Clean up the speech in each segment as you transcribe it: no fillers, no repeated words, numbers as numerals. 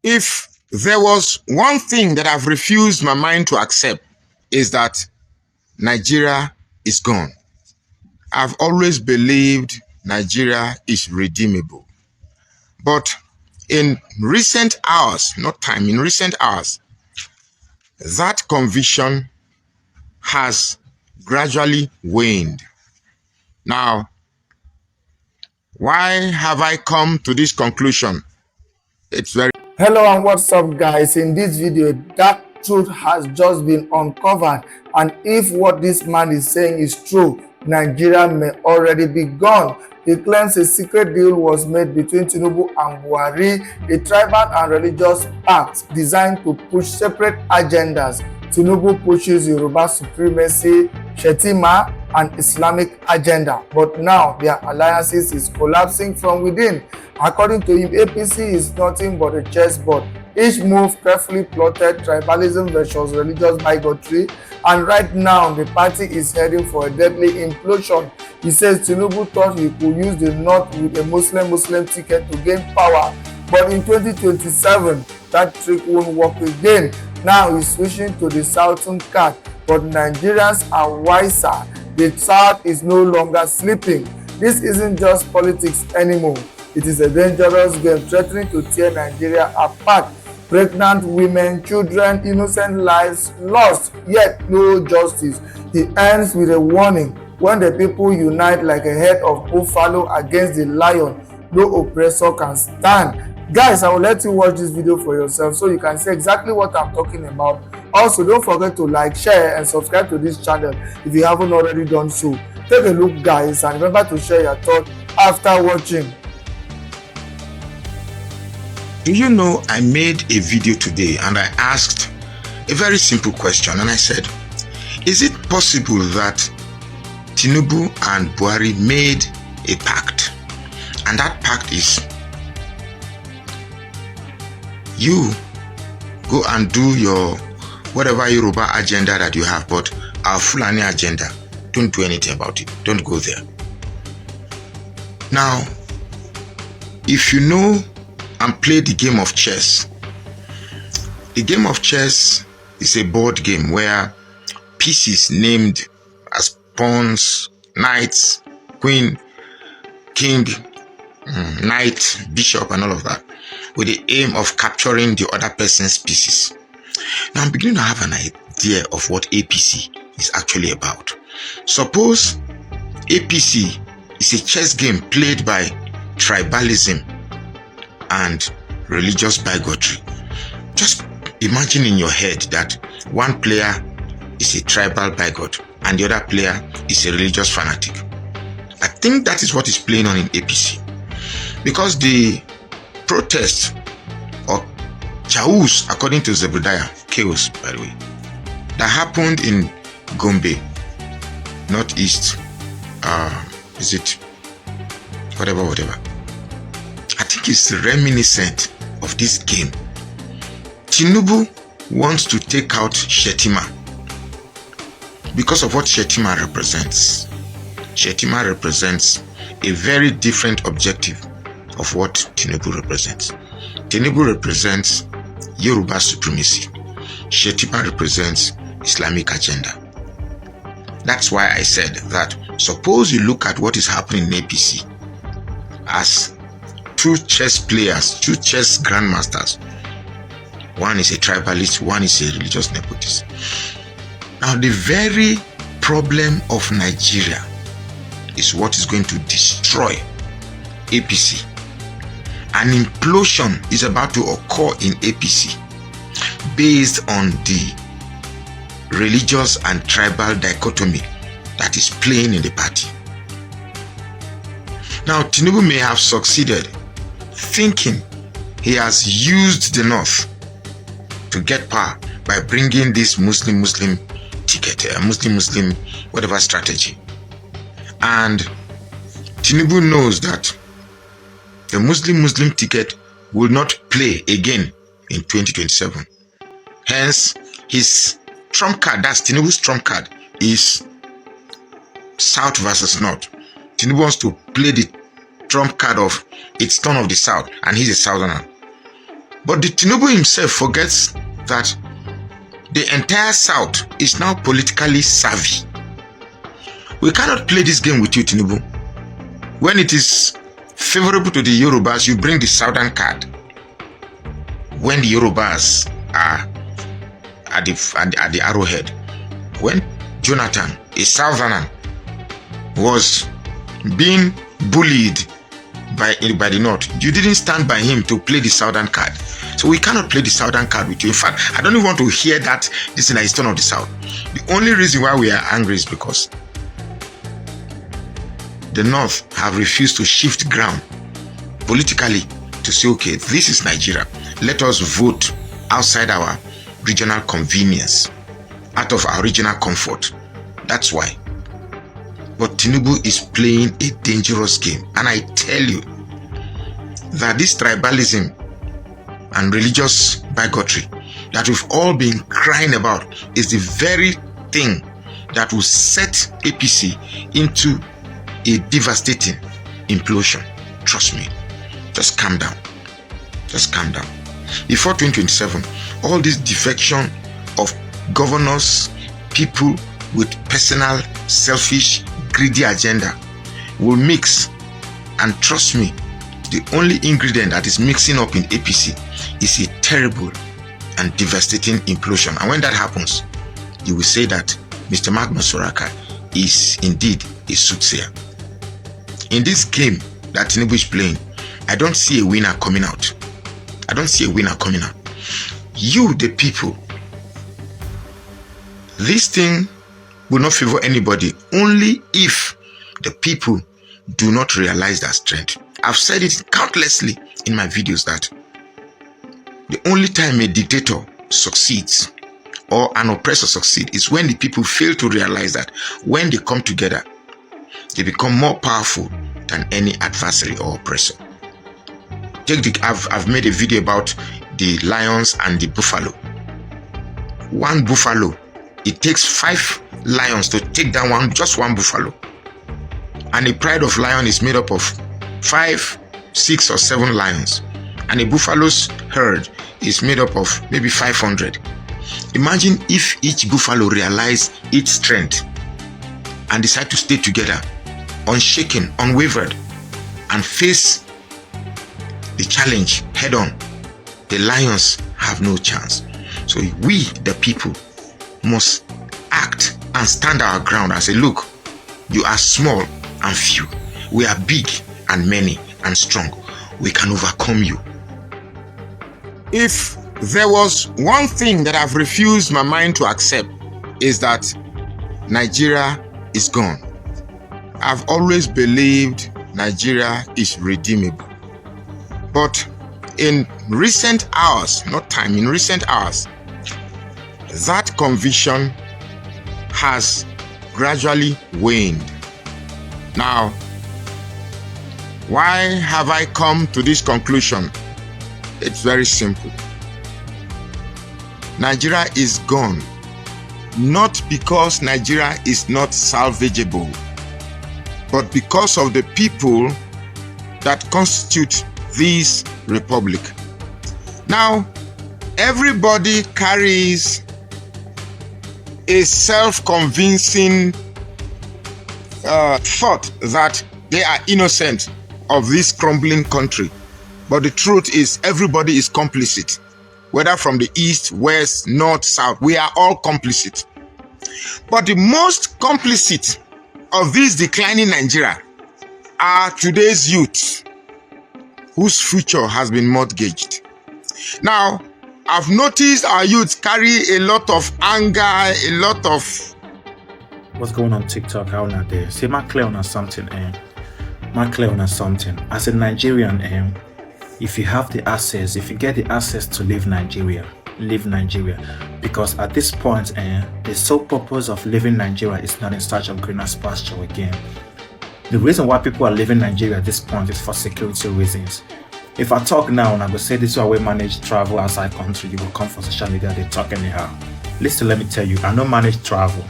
If there was one thing that I've refused my mind to accept, is that Nigeria is gone. I've always believed Nigeria is redeemable. But in recent hours, in recent hours, that conviction has gradually waned. Now, why have I come to this conclusion? It's very... Hello and what's up, guys? In this video, that truth has just been uncovered, and if what this man is saying is true, Nigeria may already be gone. He claims a secret deal was made between Tinubu and Buhari, a tribal and religious pact designed to push separate agendas. Tinubu pushes Yoruba supremacy, Shettima, and Islamic agenda, but now their alliances is collapsing from within. According to him, APC is nothing but a chessboard. Each move carefully plotted, tribalism versus religious bigotry, and right now the party is heading for a deadly implosion. He says Tinubu thought he could use the north with a Muslim ticket to gain power, but in 2027 that trick won't work again. Now he's switching to the southern card, but Nigerians are wiser. The south is no longer sleeping. This isn't just politics anymore. It is a dangerous game threatening to tear Nigeria apart. Pregnant women, children, innocent lives lost, yet no justice. He ends with a warning: when the people unite like a herd of buffalo against the lion, no oppressor can stand. Guys, I will let you watch this video for yourself so you can see exactly what I'm talking about. Also, don't forget to like, share, and subscribe to this channel if you haven't already done so. Take a look, guys, and remember to share your thoughts after watching. Do you know, I made a video today and I asked a very simple question, and I said, is it possible that Tinubu and Buhari made a pact, and that pact is you go and do your whatever Yoruba agenda that you have, but our Fulani agenda, don't do anything about it, don't go there. Now, if you know and play the game of chess. The game of chess is a board game where pieces named as pawns, knights, queen, king, knight, bishop, and all of that, with the aim of capturing the other person's pieces. Now I'm beginning to have an idea of what APC is actually about. Suppose APC is a chess game played by tribalism and religious bigotry. Just imagine in your head that one player is a tribal bigot and the other player is a religious fanatic. I think that is what is playing on in APC, because the protest or chaos, according to Zebediah, chaos by the way, that happened in Gombe, northeast, is it whatever, I think it's reminiscent of this game. Tinubu wants to take out Shettima because of what Shettima represents. Shettima represents a very different objective of what Tinubu represents. Tinubu represents Yoruba supremacy. Shettima represents Islamic agenda. That's why I said that suppose you look at what is happening in APC as two chess players, two chess grandmasters. One is a tribalist, one is a religious nepotist. Now the very problem of Nigeria is what is going to destroy APC. An implosion is about to occur in APC based on the religious and tribal dichotomy that is playing in the party. Now Tinubu may have succeeded thinking he has used the north to get power by bringing this Muslim ticket, Muslim whatever strategy, and Tinubu knows that the Muslim ticket will not play again in 2027. Hence his trump card, that's Tinubu's trump card, is South versus North. Tinubu wants to play the trump card of it's turn of the South, and he's a Southerner. But the Tinubu himself forgets that the entire South is now politically savvy. We cannot play this game with you, Tinubu. When it is favorable to the Yorubas, you bring the Southern card. When the Yorubas are at the arrowhead, when Jonathan, a Southerner, was being bullied by the North, you didn't stand by him to play the Southern card. So we cannot play the Southern card with you. In fact, I don't even want to hear that this is turn of the South. The only reason why we are angry is because the North have refused to shift ground politically to say, okay, this is Nigeria. Let us vote outside our regional convenience, out of our regional comfort. That's why. But Tinubu is playing a dangerous game. And I tell you that this tribalism and religious bigotry that we've all been crying about is the very thing that will set APC into a devastating implosion. Trust me. Just calm down. Just calm down. Before 2027, all this defection of governors, people with personal, selfish, greedy agenda will mix. And trust me, the only ingredient that is mixing up in APC is a terrible and devastating implosion. And when that happens, you will say that Mr. Magnus Soraka is indeed a soothsayer. In this game that Tinubu is playing, I don't see a winner coming out. I don't see a winner coming out. You, the people, this thing will not favor anybody only if the people do not realize their strength. I've said it countlessly in my videos that the only time a dictator succeeds or an oppressor succeeds is when the people fail to realize that when they come together, they become more powerful than any adversary or oppressor. I've made a video about the lions and the buffalo. One buffalo, it takes 5 lions to take down just one buffalo. And a pride of lion is made up of 5, 6 or 7 lions. And a buffalo's herd is made up of maybe 500. Imagine if each buffalo realized its strength and decide to stay together, unshaken, unwavered, and face the challenge head on. The lions have no chance. So we, the people, must act and stand our ground and say, look, you are small and few. We are big and many and strong. We can overcome you. If there was one thing that I've refused my mind to accept, is that Nigeria is gone. I've always believed Nigeria is redeemable. But in recent hours, in recent hours, that conviction has gradually waned. Now, why have I come to this conclusion? It's very simple. Nigeria is gone, not because Nigeria is not salvageable, but because of the people that constitute this republic. Now, everybody carries a self-convincing thought that they are innocent of this crumbling country. But the truth is, everybody is complicit. Whether from the east, west, north, south, we are all complicit. But the most complicit of this declining Nigeria are today's youth, whose future has been mortgaged. Now, I've noticed our youth carry a lot of anger, a lot of... What's going on TikTok? How not there? See, my clear on something, My clear on something. As a Nigerian, if you have the access, if you get the access to leave Nigeria. Because at this point, the sole purpose of leaving Nigeria is not in search of greener pasture again. The reason why people are leaving Nigeria at this point is for security reasons. If I talk now and I go say this is how we manage travel outside country, you will come for social media, they talk anyhow. Listen, let me tell you, I don't manage travel.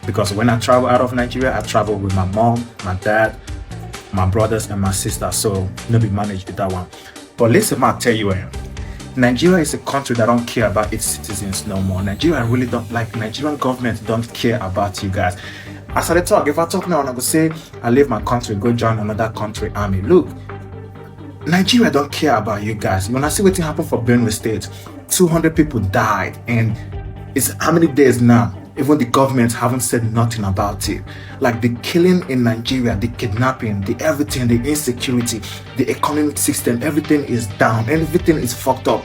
Because when I travel out of Nigeria, I travel with my mom, my dad, my brothers and my sister. So nobody manage with that one. But listen, I'll tell you, Nigeria is a country that don't care about its citizens no more. Nigeria really don't, like, Nigerian government don't care about you guys. As I talk, if I talk now and I go say I leave my country, go join another country army. Look, Nigeria don't care about you guys. When I see what happened for Benue State, 200 people died, and it's how many days now? Even the government haven't said nothing about it. Like the killing in Nigeria, the kidnapping, the everything, the insecurity, the economic system, everything is down, everything is fucked up.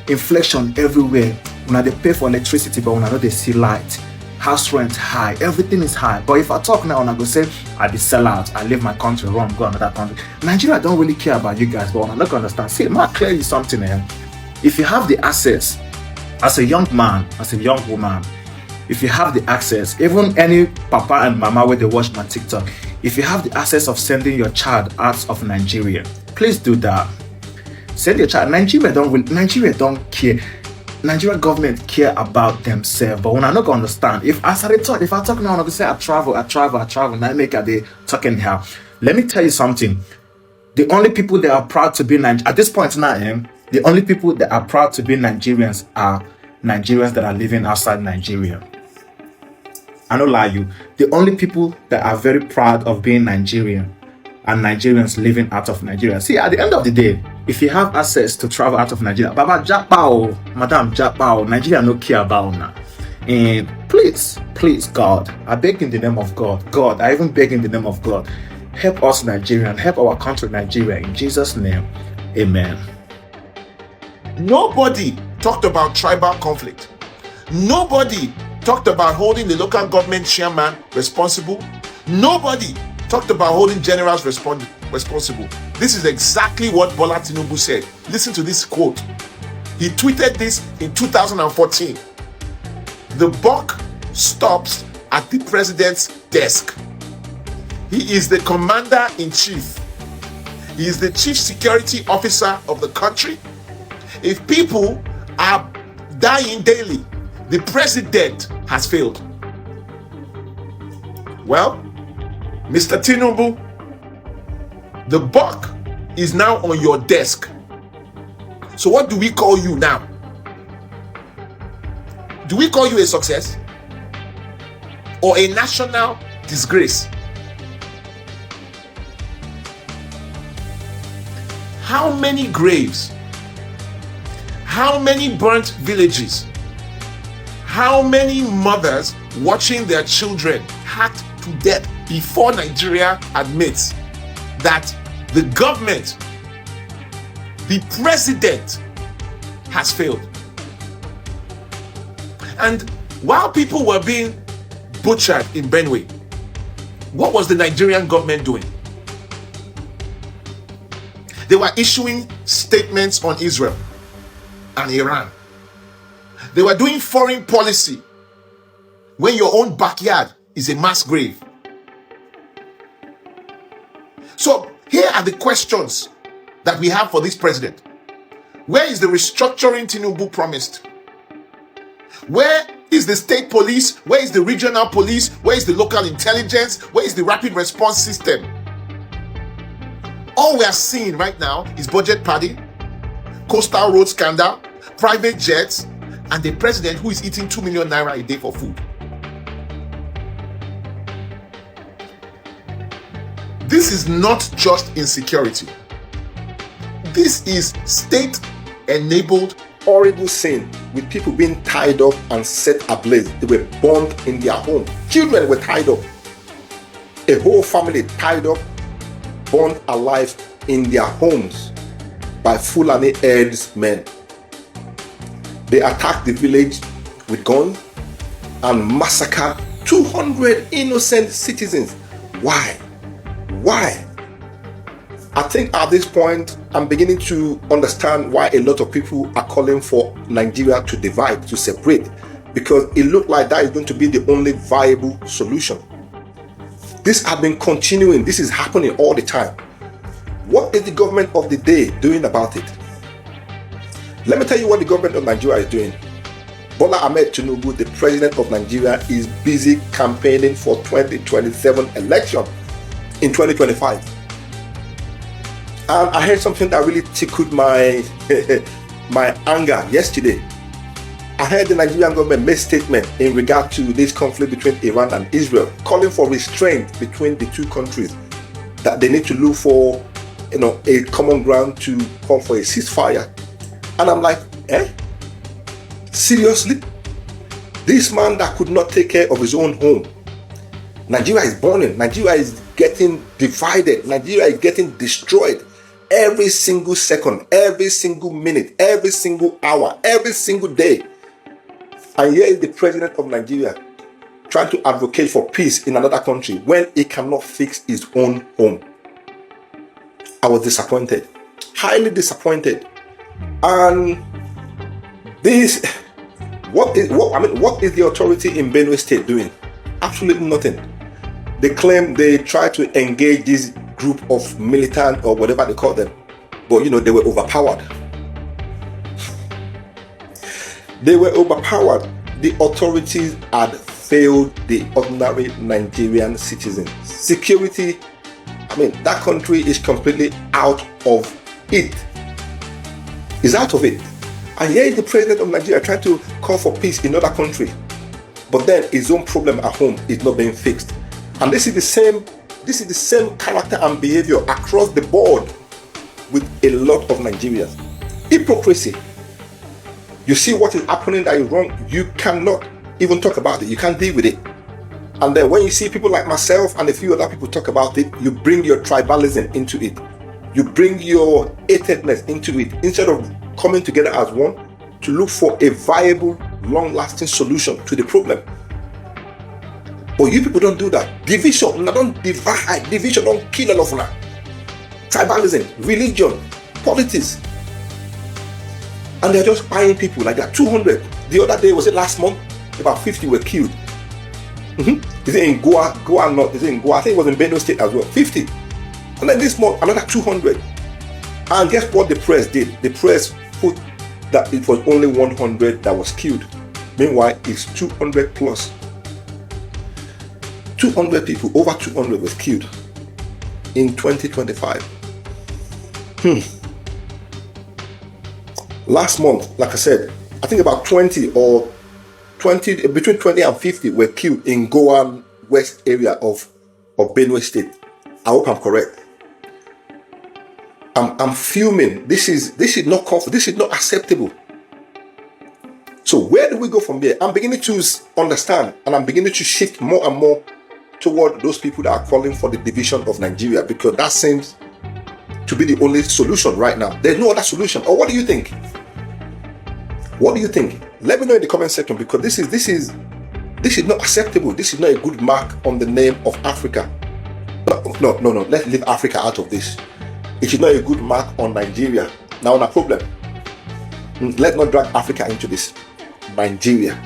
Inflation everywhere. When they pay for electricity, but when I know they see light, house rent high, everything is high. But if I talk now and I go say I be sell out, I leave my country, run, go another country. Nigeria don't really care about you guys, but I'm not gonna understand. See, I'll clear you something here. If you have the access, as a young man, as a young woman, if you have the access, even any papa and mama where they watch my TikTok, if you have the access of sending your child out of Nigeria, please do that. Send your child. Nigeria don't care. Nigerian government care about themselves, but when I not gonna understand, if I talk now, I'm gonna say I travel, and I make a day talking here. Let me tell you something. The only people that are proud to be at this point now, the only people that are proud to be Nigerians are Nigerians that are living outside Nigeria. I don't lie you. The only people that are very proud of being Nigerian are Nigerians living out of Nigeria. See, at the end of the day, if you have access to travel out of Nigeria, Baba Japao, Madam Japao, Nigeria no care about now. And please, God, I beg in the name of God. God, I even beg in the name of God. Help us, Nigerian. Help our country, Nigeria. In Jesus' name, amen. Nobody talked about tribal conflict. Nobody talked about holding the local government chairman responsible. Nobody talked about holding generals responsible. This is exactly what Bola Tinubu said. Listen to this quote. He tweeted this in 2014. The buck stops at the president's desk. He is the commander-in-chief. He is the chief security officer of the country. If people are dying daily, the president has failed. Well, Mr. Tinubu, the buck is now on your desk. So what do we call you now? Do we call you a success or a national disgrace? How many graves? How many burnt villages? How many mothers watching their children hacked to death before Nigeria admits that the government, the president, has failed? And while people were being butchered in Benue, what was the Nigerian government doing? They were issuing statements on Israel and Iran. They were doing foreign policy when your own backyard is a mass grave. So here are the questions that we have for this president. Where is the restructuring Tinubu promised? Where is the state police? Where is the regional police? Where is the local intelligence? Where is the rapid response system? All we are seeing right now is budget padding, coastal road scandal, private jets, and the president who is eating 2 million naira a day for food. This is not just insecurity. This is state-enabled horrible sin, with people being tied up and set ablaze. They were burned in their home. Children were tied up. A whole family tied up, burned alive in their homes by Fulani herdsmen. They attacked the village with guns and massacred 200 innocent citizens. Why? Why? I think at this point, I'm beginning to understand why a lot of people are calling for Nigeria to divide, to separate, because it looked like that is going to be the only viable solution. This has been continuing. This is happening all the time. What is the government of the day doing about it? Let me tell you what the government of Nigeria is doing. Bola Ahmed Tinubu, the president of Nigeria, is busy campaigning for 2027 election in 2025. And I heard something that really tickled my my anger yesterday. I heard the Nigerian government make statement in regard to this conflict between Iran and Israel, calling for restraint between the two countries, that they need to look for, a common ground to call for a ceasefire. And I'm like, seriously? This man that could not take care of his own home. Nigeria is burning. Nigeria is getting divided. Nigeria is getting destroyed every single second, every single minute, every single hour, every single day. And here is the president of Nigeria trying to advocate for peace in another country when he cannot fix his own home. I was disappointed, highly disappointed. And what is the authority in Benue State doing? Absolutely nothing. They claim they try to engage this group of militant or whatever they call them, but they were overpowered. They were overpowered. The authorities had failed the ordinary Nigerian citizen. Security, that country is completely out of it. Is out of it. And here is the president of Nigeria trying to call for peace in another country. But then his own problem at home is not being fixed. And this is the same character and behavior across the board with a lot of Nigerians. Hypocrisy. You see what is happening that is wrong, you cannot even talk about it. You can't deal with it. And then when you see people like myself and a few other people talk about it, you bring your tribalism into it. You bring your hatedness into it instead of coming together as one to look for a viable, long-lasting solution to the problem. But you people don't do that. Division, don't divide. Division don't kill all of now. Tribalism, religion, politics. And they're just buying people like that. 200. The other day, was it last month? About 50 were killed. Is it in Goa? Goa not. Is it in Goa? I think it was in Benue State as well. 50. And then this month, another 200. And guess what the press did? The press put that it was only 100 that was killed. Meanwhile, it's 200 plus. 200 people, over 200 was killed in 2025. Last month, like I said, I think about between 20 and 50 were killed in Goa West area of Benue State. I hope I'm correct. I'm fuming. This is not comfortable. This is not acceptable. So where do we go from there? I'm beginning to understand, and I'm beginning to shift more and more toward those people that are calling for the division of Nigeria, because that seems to be the only solution right now. There's no other solution. Or what do you think? What do you think? Let me know in the comment section, because this is not acceptable. This is not a good mark on the name of Africa. No. Let's leave Africa out of this. It is not a good mark on Nigeria. Now, no problem. Let's not drag Africa into this. Nigeria.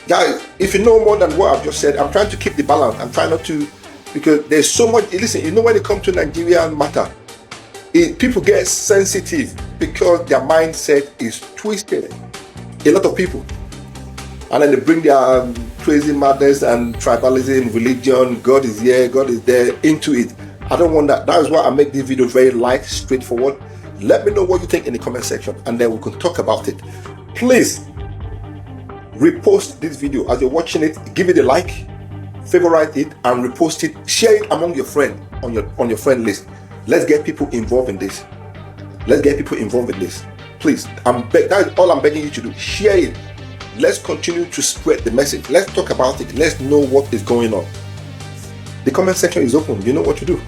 Guys, if you know more than what I've just said, I'm trying to keep the balance. I'm trying not to, because there's so much. Listen, when it comes to Nigerian matter, people get sensitive because their mindset is twisted. A lot of people. And then they bring their crazy madness and tribalism, religion, God is here, God is there, into it. I don't want that. That is why I make this video very light, straightforward. Let me know what you think in the comment section, and then we can talk about it. Please repost this video as you're watching it. Give it a like, favorite it, and repost it. Share it among your friends on your friend list. Let's get people involved in this. Please, that is all I'm begging you to do. Share it. Let's continue to spread the message. Let's talk about it. Let's know what is going on. The comment section is open. You know what to do.